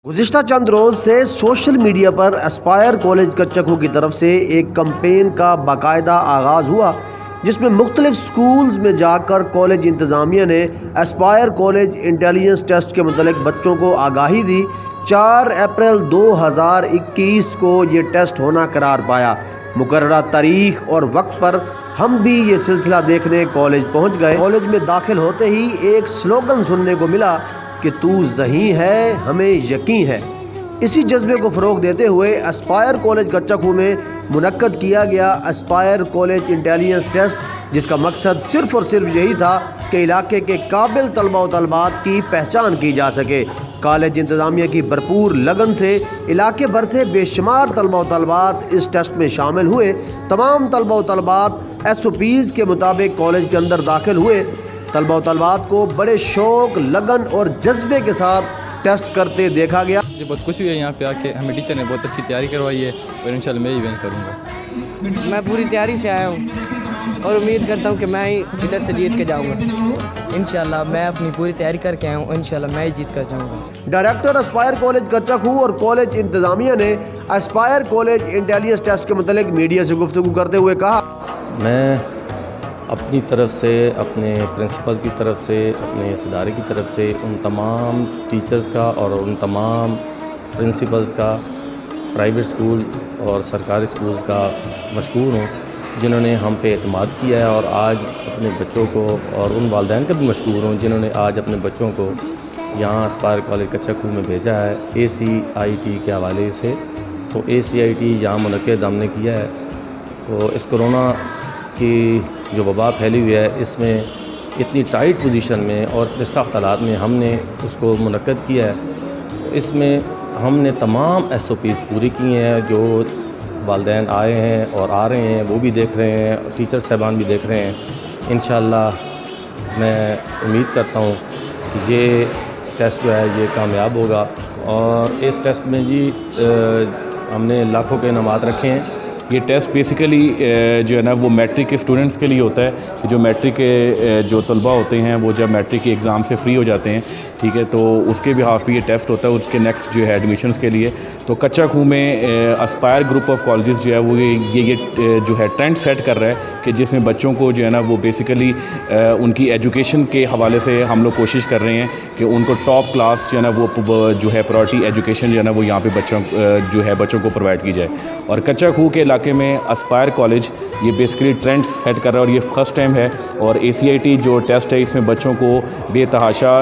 गुज़िश्ता चंद रोज़ से social media पर Aspire college कच्चकू की तरफ से एक कम्पेन का बाकायदा आगाज़ हुआ, जिसमें मुख्तलिफ स्कूल्स में जाकर कॉलेज इंतज़ामिया ने एस्पायर कॉलेज इंटेलिजेंस टेस्ट के मुतल्लिक़ बच्चों को आगाही दी। 4 अप्रैल 2021 को ये टेस्ट होना करार पाया। मुकर्ररा तारीख और वक्त पर हम भी ये सिलसिला देखने कॉलेज पहुँच गए। कॉलेज में दाखिल होते ही एक स्लोगन सुनने को मिला कि तू ज़हीं है, हमें यकीन है। इसी जज्बे को फ़रोग़ देते हुए एस्पायर कॉलेज कच्चकू में मुनक्कद किया गया एस्पायर कॉलेज इंटेलिजेंस टेस्ट, जिसका मकसद सिर्फ़ और सिर्फ यही था कि इलाके के काबिल तलबा व तलबात की पहचान की जा सके। कॉलेज इंतज़ामिया की भरपूर लगन से इलाके भर से बेशुमार तलबा व तलबात इस टेस्ट में शामिल हुए। तमाम तलबा व तलबात SOPs के मुताबिक कॉलेज के अंदर दाखिल हुए। तलबा व तलबात को बड़े शौक़, लगन और जज्बे के साथ टेस्ट करते देखा गया। मुझे बहुत खुशी हुई है यहाँ पे आके, हमें टीचर ने बहुत अच्छी तैयारी करवाई है और इंशाल्लाह मैं ही विन करूँगा। मैं पूरी तैयारी से आया हूँ और उम्मीद करता हूँ कि मैं ही इधर से जीत के जाऊँगा। इंशाल्लाह मैं अपनी पूरी तैयारी करके आया हूँ, इंशाल्लाह मैं ही जीत कर जाऊँगा। डायरेक्टर एस्पायर कॉलेज कच्चकू और कॉलेज इंतज़ामिया ने एस्पायर कॉलेज इंटेलिजेंस टेस्ट के मुतालिक मीडिया से गुफ्तगू करते हुए कहा, मैं अपनी तरफ से, अपने प्रिंसिपल की तरफ से, अपने इस इदारे की तरफ से उन तमाम टीचर्स का और उन तमाम प्रिंसिपल्स का, प्राइवेट स्कूल और सरकारी स्कूल्स का मशकूर हूँ जिन्होंने हम पे एतमाद किया है, और आज अपने बच्चों को, और उन वालिदैन का भी मशकूर हूँ जिन्होंने आज अपने बच्चों को यहाँ एस्पायर कॉलेज कच्चकू में भेजा है ACIT के हवाले से। तो ACIT यहाँ मुनक्किद हमने किया है। तो इस कोरोना की जो वबा फैली हुई है, इसमें इतनी टाइट पोजीशन में और इस सख्त हालात में हमने उसको मुनक्किद किया है। इसमें हमने तमाम SOPs पूरी की हैं। जो वालिदैन आए हैं और आ रहे हैं वो भी देख रहे हैं, टीचर साहबान भी देख रहे हैं। इंशाअल्लाह मैं उम्मीद करता हूँ कि ये टेस्ट जो है ये कामयाब होगा। और इस टेस्ट में जी हमने लाखों के इनामात रखे हैं। ये टेस्ट बेसिकली जो है ना वो मैट्रिक के स्टूडेंट्स के लिए होता है। जो मैट्रिक के जो तलबा होते हैं वो जब मैट्रिक के एग्ज़ाम से फ्री हो जाते हैं, ठीक है, तो उसके भी हाफ पे ये टेस्ट होता है उसके नेक्स्ट जो है एडमिशन्स के लिए। तो कच्चकू में एस्पायर ग्रुप ऑफ कॉलेजेस जो है वो ये जो है ट्रेंड सेट कर रहा है कि जिसमें बच्चों को जो है ना वो बेसिकली उनकी एजुकेशन के हवाले से हम लोग कोशिश कर रहे हैं कि उनको टॉप क्लास जो है ना वो जो है प्रायोरिटी एजुकेशन जो है ना वो यहाँ पे बच्चों को प्रोवाइड की जाए। और कच्चकू के इलाके में एस्पायर कॉलेज ये बेसिकली ट्रेंड सेट कर रहा है और ये फर्स्ट टाइम है। और ACIT जो टेस्ट है इसमें बच्चों को बेतहाशा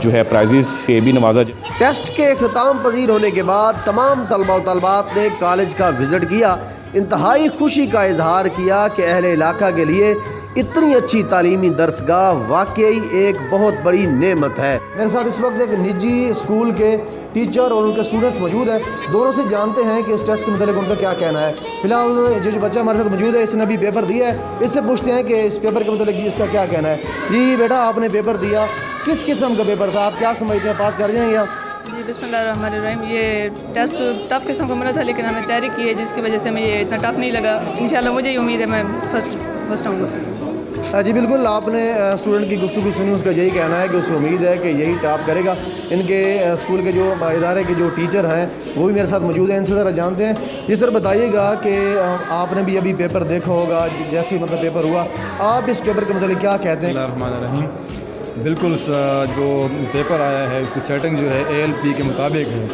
जो है प्राइजेस से भी नवाजा। टेस्ट के इख्तिताम पजीर होने के बाद तमाम तलबा व तलबात ने कॉलेज का विज़िट किया। इंतहाई खुशी का इजहार किया कि अहले इलाका के लिए इतनी अच्छी तालीमी दरसगाह वाकई एक बहुत बड़ी नेमत है। मेरे साथ इस वक्त एक निजी स्कूल के टीचर और उनके स्टूडेंट्स मौजूद हैं। दोनों से जानते हैं कि इस टेस्ट के मतलब उनका क्या कहना है। फिलहाल जो बच्चा हमारे साथ मौजूद है, इसने अभी पेपर दिया है, इससे पूछते हैं कि इस पेपर के मतलब इसका क्या कहना है। जी बेटा, आपने पेपर दिया, किस किस्म का पेपर था, आप क्या समझते हैं, पास कर जाएंगे आप? जी बिस्मिल्लाहिर्रहमानिर्रहीम। ये टेस्ट तो टफ़ किस्म का मिला था, लेकिन हमने तैयारी की है जिसकी वजह से हमें ये इतना टफ़ नहीं लगा। इंशाल्लाह मुझे ही उम्मीद है मैं फर्स्ट आऊँगा। जी बिल्कुल, आपने स्टूडेंट की गुफ्तगू सुनी, उसका यही कहना है कि उसे उम्मीद है कि यही टॉप करेगा। इनके स्कूल के जो इदारे के जो टीचर हैं वो भी मेरे साथ मौजूद हैं, इनसे ज़रा जानते हैं। जी सर, बताइएगा कि आपने भी अभी पेपर देखा होगा, जैसे मतलब पेपर हुआ, आप इस पेपर के मतलब क्या कहते हैं? बिस्मिल्लाहिर्रहमानिर्रहीम। बिल्कुल जो पेपर आया है उसकी सेटिंग जो है ALP के मुताबिक है,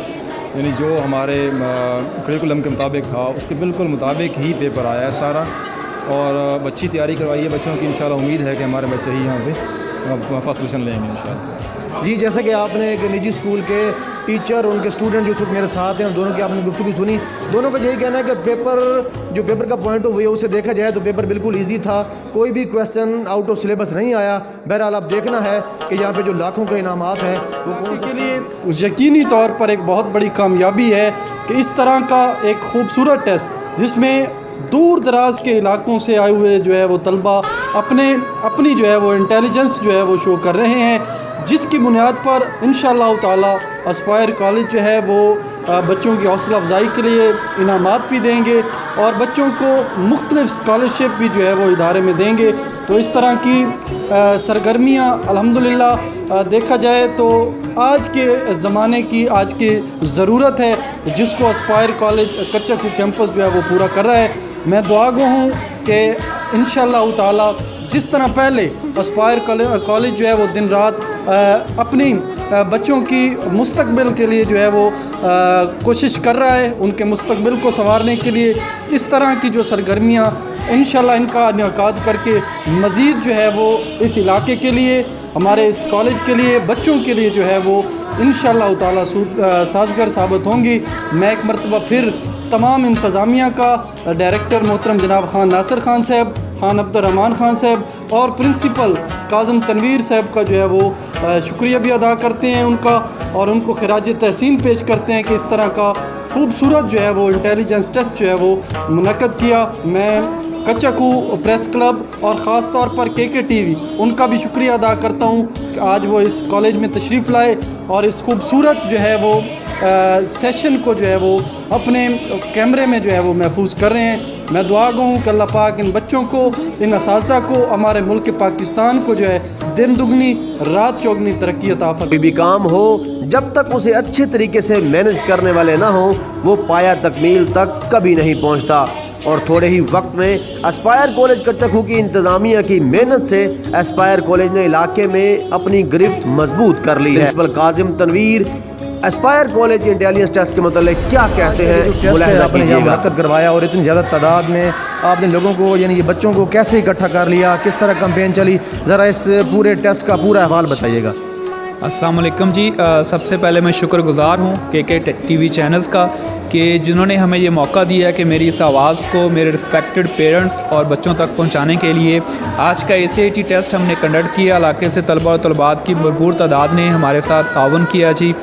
यानी जो हमारे करिकुलम के मुताबिक था उसके बिल्कुल मुताबिक ही पेपर आया है सारा। और अच्छी तैयारी करवाई है बच्चों की। इंशाल्लाह उम्मीद है कि हमारे बच्चे ही यहाँ पे फर्स्ट पोजीशन लेंगे इंशाल्लाह। जी, जैसे कि आपने एक निजी स्कूल के टीचर और उनके स्टूडेंट जो मेरे साथ हैं, उन दोनों की आपने गुफ्तगू सुनी। दोनों का यही कहना है कि पेपर का पॉइंट ऑफ व्यू से देखा जाए तो पेपर बिल्कुल ईजी था, कोई भी क्वेश्चन आउट ऑफ सिलेबस नहीं आया। बहरहाल अब देखना है कि यहाँ पे जो लाखों के इनामात हैं वो कौन से लिए यकीनी तौर पर एक बहुत बड़ी कामयाबी है कि इस तरह का एक खूबसूरत टेस्ट जिसमें दूर दराज के इलाकों से आए हुए जो है वो तलबा अपनी जो है वो इंटेलिजेंस जो है वो शो कर रहे हैं, जिसकी बुनियाद पर इंशाअल्लाह ताला एस्पायर कॉलेज जो है वो बच्चों की हौसला अफजाई के लिए इनामात भी देंगे और बच्चों को मुख्तलिफ स्कॉलरशिप भी जो है वो इदारे में देंगे। तो इस तरह की सरगर्मियाँ अल्हम्दुलिल्लाह देखा जाए तो आज के ज़माने की आज की ज़रूरत है, जिसको एस्पायर कॉलेज कच्चा खूह कैंपस जो है वो पूरा कर रहा है। मैं दुआ गो हूँ कि इंशाअल्लाह ताला जिस तरह पहले एस्पायर कॉलेज जो है वो दिन रात अपनी बच्चों की मुस्तकबिल के लिए जो है वो कोशिश कर रहा है, उनके मुस्तकबिल को संवारने के लिए इस तरह की जो सरगर्मियाँ इंशाअल्लाह इनका इनेकाद करके मज़ीद जो है वो इस इलाके के लिए, हमारे इस कॉलेज के लिए, बच्चों के लिए जो है वो इंशाअल्लाह ताला साजगर साबित होंगी। मैं एक मरतबा फिर तमाम इंतज़ामिया का, डायरेक्टर मोहतरम जनाब खान नासिर खान साहब, खान अब्दुर्रहमान खान साहब और प्रिंसिपल काज़म तनवीर साहब का जो है वो शुक्रिया भी अदा करते हैं उनका, और उनको खिराज तहसीन पेश करते हैं कि इस तरह का खूबसूरत जो है वो इंटेलिजेंस टेस्ट जो है वो मुनक्कद किया। मैं कच्चा खूह प्रेस क्लब और ख़ास तौर पर के टीवी उनका भी शुक्रिया अदा करता हूँ कि आज वो इस कॉलेज में तशरीफ़ लाए और इस खूबसूरत जो है वो सेशन को जो है वो अपने कैमरे में जो है वो महफूज कर रहे हैं। मैं दुआ गो हूँ कि अल्लाह पाक इन बच्चों को, इन असातिज़ा को, हमारे मुल्क पाकिस्तान को जो है दिन दुगनी रात चौगनी तरक्की अता फरमाए। कोई भी काम हो, जब तक उसे अच्छे तरीके से मैनेज करने वाले ना हो, वो पाया तकमील तक कभी नहीं पहुंचता। और थोड़े ही वक्त में एस्पायर कॉलेज कच्चा खूह की इंतज़ामिया की मेहनत से एस्पायर कॉलेज ने इलाके में अपनी गिरफ्त मजबूत कर ली है। Principal Kazim Tanveer Aspire college intelligence test के मतलब क्या कहते हैं, टेस्ट है आपने यहाँ मुनक्कद करवाया और इतनी ज़्यादा तादाद में आपने लोगों को यानी ये बच्चों को कैसे इकट्ठा कर लिया, किस तरह कैंपेन चली, ज़रा इस पूरे टेस्ट का पूरा अहवाल बताइएगा। अस्सलाम वालेकुम जी। सबसे पहले मैं शुक्रगुज़ार हूँ के टीवी चैनल्स का कि जिन्होंने हमें ये मौका दिया कि मेरी इस आवाज़ को मेरे रिस्पेक्टेड पेरेंट्स और बच्चों तक पहुँचाने के लिए आज का ACIT टेस्ट हमने कंडक्ट किया। इलाके से तलबा और तलबात की भरपूर तादाद ने हमारे साथ ताउन किया जी।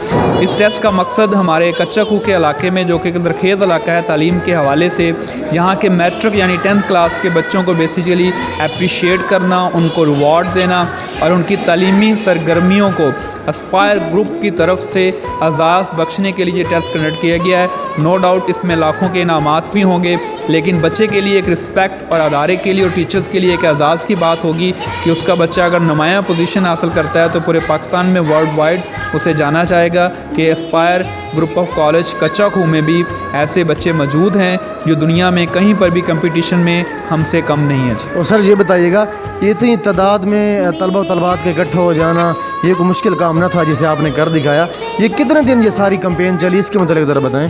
इस टेस्ट का मकसद हमारे कच्चा खूह के इलाके में, जो कि दरखेज़ इलाका है तालीम के हवाले से, यहाँ के मैट्रिक यानी 10th क्लास के बच्चों को बेसिकली अप्रिशिएट करना, उनको रिवॉर्ड देना और उनकी तालीमी सरगर्मियों को एस्पायर ग्रुप की तरफ से एजाज़ बख्शने के लिए टेस्ट कंडक्ट किया गया है। नो डाउट इसमें लाखों के इनामात भी होंगे, लेकिन बच्चे के लिए एक रिस्पेक्ट और अदारे के लिए और टीचर्स के लिए एक एजाज़ की बात होगी कि उसका बच्चा अगर नुमाया पोजीशन हासिल करता है तो पूरे पाकिस्तान में वर्ल्ड वाइड उसे जाना चाहेगा कि एस्पायर ग्रुप ऑफ कॉलेज कच्चा खूह में भी ऐसे बच्चे मौजूद हैं जो दुनिया में कहीं पर भी कंपटीशन में हमसे कम नहीं है जी। और सर ये बताइएगा, ये इतनी तादाद में तलबा और तलबात के इकट्ठे हो जाना ये कोई मुश्किल काम न था जिसे आपने कर दिखाया। ये कितने दिन ये सारी कैंपेन चली, इसके मतलब ज़रा बताएं।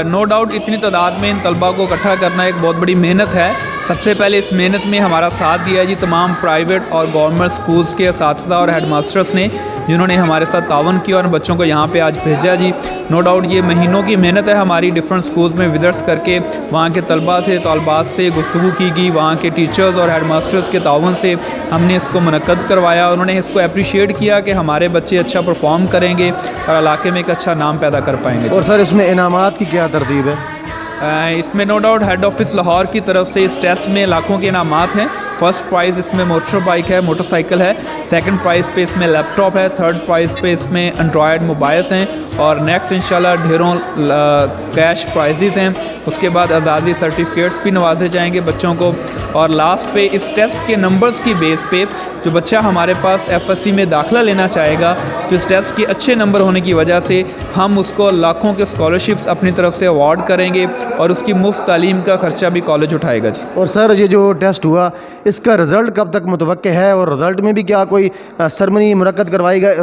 नो डाउट इतनी तादाद में इन तलबा को इकट्ठा करना एक बहुत बड़ी मेहनत है। सबसे पहले इस मेहनत में हमारा साथ दिया जी तमाम प्राइवेट और गवर्नमेंट स्कूल्स के असातिज़ा और हेड मास्टर्स ने, जिन्होंने हमारे साथ तावन किया और बच्चों को यहाँ पे आज भेजा जी। नो डाउट ये महीनों की मेहनत है हमारी। डिफरेंट स्कूल्स में विज़िट्स करके वहाँ के तलबा से, तलबात से गुफ्तगू की गई, वहाँ के टीचर्स और हेड मास्टर्स के तावन से हमने इसको मुनक्कद करवाया। उन्होंने इसको अप्रिशिएट किया कि हमारे बच्चे अच्छा परफॉर्म करेंगे और इलाके में एक अच्छा नाम पैदा कर पाएंगे। और सर इसमें इनामात की क्या तरतीब है? इसमें no doubt head office Lahore की तरफ से इस टेस्ट में लाखों के इनामात हैं। फर्स्ट प्राइज़ इसमें मोटर बाइक है, मोटरसाइकिल है। सेकंड प्राइज़ पे इसमें लैपटॉप है। थर्ड प्राइज़ पे इसमें एंड्रॉयड मोबाइल्स हैं और नेक्स्ट इंशाल्लाह ढेरों कैश प्राइजेज़ हैं। उसके बाद आज़ादी सर्टिफिकेट्स भी नवाजे जाएंगे बच्चों को। और लास्ट पे इस टेस्ट के नंबर्स की बेस पे जो बच्चा हमारे पास FSC में दाखिला लेना चाहेगा तो इस टेस्ट के अच्छे नंबर होने की वजह से हम उसको लाखों के स्कॉलरशिप्स अपनी तरफ से अवार्ड करेंगे और उसकी मुफ्त तालीम का ख़र्चा भी कॉलेज उठाएगा जी। और सर ये जो टेस्ट हुआ इसका रिज़ल्ट कब तक मुतवक्के है और रिज़ल्ट में भी क्या कोई सरमनी मुनक्कद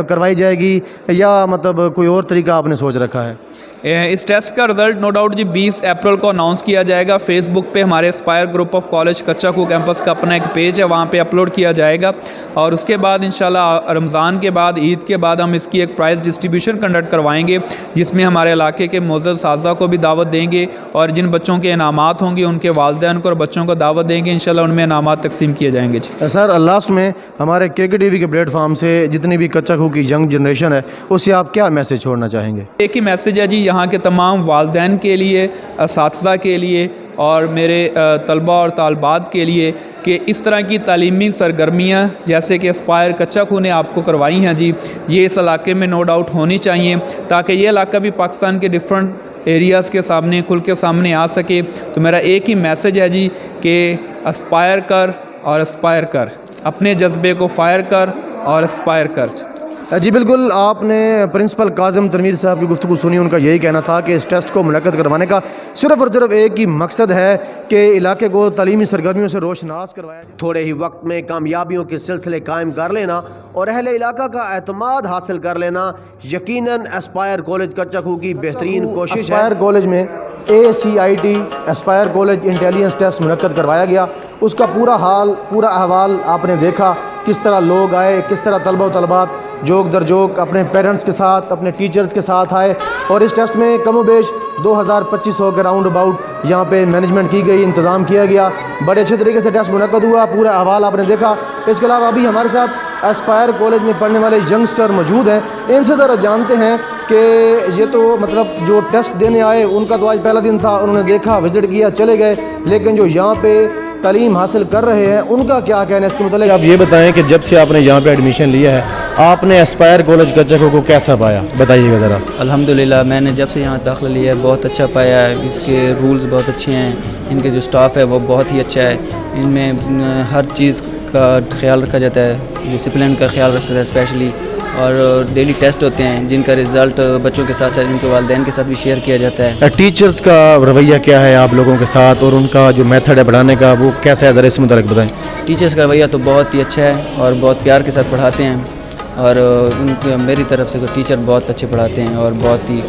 करवाई जाएगी या मतलब कोई और तरीका आपने सोच रखा है? इस टेस्ट का रिज़ल्ट नो डाउट जी 20 अप्रैल को अनाउंस किया जाएगा। फेसबुक पे हमारे एस्पायर ग्रुप ऑफ कॉलेज कच्चा खूह कैंपस का अपना एक पेज है, वहाँ पे अपलोड किया जाएगा। और उसके बाद इंशाल्लाह रमज़ान के बाद, ईद के बाद हम इसकी एक प्राइज़ डिस्ट्रीब्यूशन कंडक्ट करवाएंगे, जिसमें हमारे इलाके के मोअज़्ज़ज़ साज़ा को भी दावत देंगे और जिन बच्चों के इनामात होंगे उनके वालिदैन को और बच्चों को दावत देंगे। इंशाल्लाह उनमें इनामात तकसीम किए जाएंगे जी। सर लास्ट में हमारे के टीवी के प्लेटफॉर्म से जितनी भी कच्चा खूह की यंग जनरेशन है उसे आप क्या मैसेज छोड़ना चाहेंगे? एक ही मैसेज है जी यहाँ के तमाम वालिदैन के लिए, असातिज़ा के लिए और मेरे तलबा और तालबात के लिए कि इस तरह की तालीमी सरगर्मियाँ जैसे कि एस्पायर कच्चा खूह ने आपको करवाई हैं जी, ये इस इलाके में नो डाउट होनी चाहिए ताकि ये इलाका भी पाकिस्तान के डिफरेंट एरियाज़ के सामने खुल के सामने आ सके। तो मेरा एक ही मैसेज है जी कि एस्पायर कर और एस्पायर कर, अपने जज्बे को फायर कर और एस्पायर कर। جی بالکل، آپ نے پرنسپل کاظم تنویر صاحب کی گفتگو سنی. ان کا یہی کہنا تھا کہ اس ٹیسٹ کو منعقد کروانے کا صرف اور صرف ایک ہی مقصد ہے کہ علاقے کو تعلیمی سرگرمیوں سے روشناس کروایا جائے. تھوڑے ہی وقت میں کامیابیوں کے سلسلے قائم کر لینا اور اہل علاقہ کا اعتماد حاصل کر لینا یقیناً اسپائر کالج کچکو کی بہترین کوشش ہے. اسپائر کالج میں ACIT Aspire college intelligence test منعقد کروایا گیا. اس کا پورا احوال آپ نے دیکھا، کس طرح لوگ آئے، کس طرح طلبہ و طلبات جوک در جوک اپنے پیرنٹس کے ساتھ، اپنے ٹیچرز کے ساتھ آئے. اور اس ٹیسٹ میں کم و بیش 2200 کے راؤنڈ اباؤٹ یہاں پہ مینجمنٹ کی گئی، انتظام کیا گیا. بڑے اچھے طریقے سے ٹیسٹ منعقد ہوا، پورا احوال آپ نے دیکھا. اس کے علاوہ ابھی ہمارے ساتھ اسپائر کالج میں پڑھنے والے ینگسٹر موجود ہیں. ان سے ذرا جانتے ہیں کہ یہ تو مطلب جو ٹیسٹ دینے آئے ان کا تو آج پہلا دن تھا، انہوں نے دیکھا، وزٹ کیا، چلے گئے، لیکن جو یہاں پہ تعلیم حاصل کر رہے ہیں ان کا کیا کہنا ہے اس کے متعلق. آپ یہ بتائیں کہ جب سے آپ نے یہاں پہ ایڈمیشن لیا ہے آپ نے اسپائر کالج کچکو کو کیسا پایا، بتائیے گا ذرا. الحمدللہ میں نے جب سے یہاں داخلہ لیا ہے بہت اچھا پایا ہے. اس کے رولز بہت اچھے ہیں، ان کے جو سٹاف ہے وہ بہت ہی اچھا ہے. ان میں ہر چیز کا خیال رکھا جاتا ہے، ڈسپلن کا خیال رکھا جاتا ہے اسپیشلی. اور ڈیلی ٹیسٹ ہوتے ہیں جن کا رزلٹ بچوں کے ساتھ ساتھ ان کے والدین کے ساتھ بھی شیئر کیا جاتا ہے. ٹیچرز کا رویہ کیا ہے آپ لوگوں کے ساتھ اور ان کا جو میتھڈ ہے پڑھانے کا وہ کیسا ہے، ذرا اس متعلق بتائیں. ٹیچرز کا رویہ تو بہت ہی اچھا ہے اور بہت پیار کے ساتھ پڑھاتے ہیں. اور ان کے میری طرف سے ٹیچر بہت اچھے پڑھاتے ہیں اور بہت ہی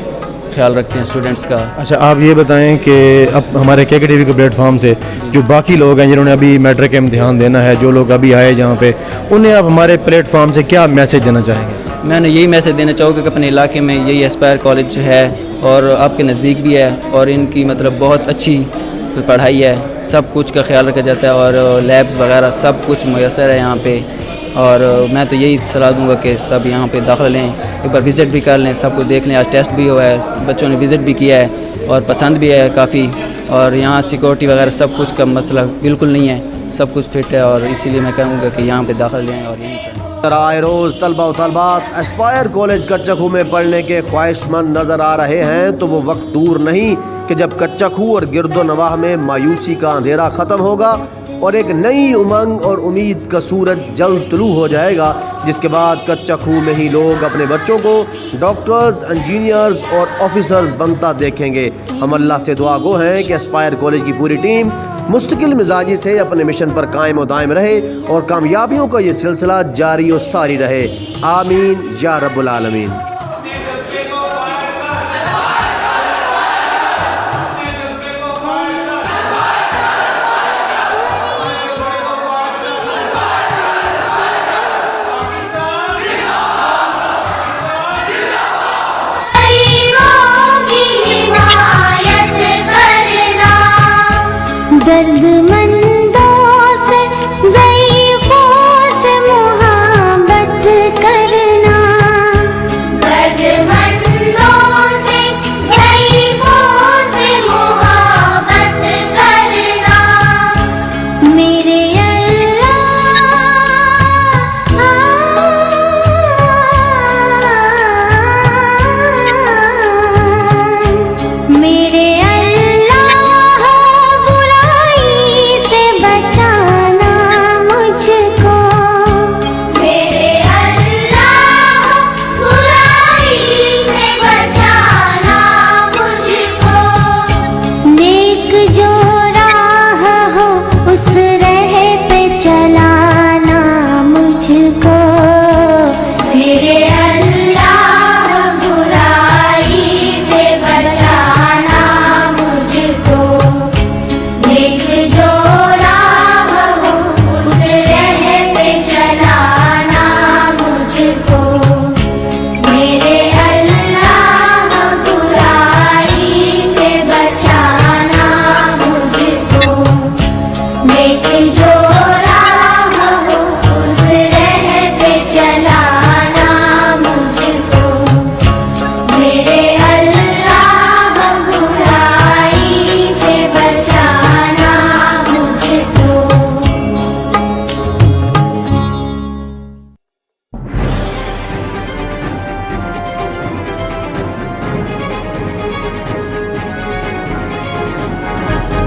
خیال رکھتے ہیں اسٹوڈنٹس کا. اچھا آپ یہ بتائیں کہ اب ہمارے KK TV کے پلیٹ فارم سے جو باقی لوگ ہیں جنہوں نے ابھی میٹرک کا امتحان دینا ہے، جو لوگ ابھی آئے جہاں پہ، انہیں آپ ہمارے پلیٹ فارم سے کیا میسیج دینا چاہیں گے؟ میں نے یہی میسیج دینا چاہوں گا کہ اپنے علاقے میں یہی اسپائر کالج ہے اور آپ کے نزدیک بھی ہے اور ان کی مطلب بہت اچھی پڑھائی ہے، سب کچھ کا خیال رکھا جاتا ہے اور لیبس وغیرہ سب کچھ میسر ہے یہاں پہ. اور میں تو یہی صلاح دوں گا کہ سب یہاں پہ داخلہ لیں، ایک بار وزٹ بھی کر لیں، سب کچھ دیکھ لیں. آج ٹیسٹ بھی ہوا ہے، بچوں نے وزٹ بھی کیا ہے اور پسند بھی ہے کافی. اور یہاں سیکورٹی وغیرہ سب کچھ کا مسئلہ بالکل نہیں ہے، سب کچھ فٹ ہے. اور اسی لیے میں کہوں گا کہ یہاں پہ داخلہ لیں اور یہیں پہ آئے روز طلبہ و طالبات اسپائر کالج کچکو میں پڑھنے کے خواہش مند نظر آ رہے ہیں تو وہ وقت دور نہیں کہ جب کچکو اور گرد و نواح میں مایوسی کا اندھیرا ختم ہوگا اور ایک نئی امنگ اور امید کا سورج جلد طلوع ہو جائے گا، جس کے بعد کچکو میں ہی لوگ اپنے بچوں کو ڈاکٹرز، انجینئرز اور آفیسرز بنتا دیکھیں گے. ہم اللہ سے دعا گو ہیں کہ اسپائر کالج کی پوری ٹیم مستقل مزاجی سے اپنے مشن پر قائم و دائم رہے اور کامیابیوں کا یہ سلسلہ جاری و ساری رہے. آمین یا رب العالمین. درد مندوں سے ضعیفوں سے محبت کرنا، درد مندوں سے ضعیفوں سے محبت کرنا. میرے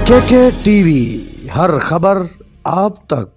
KK TV ہر خبر آپ تک.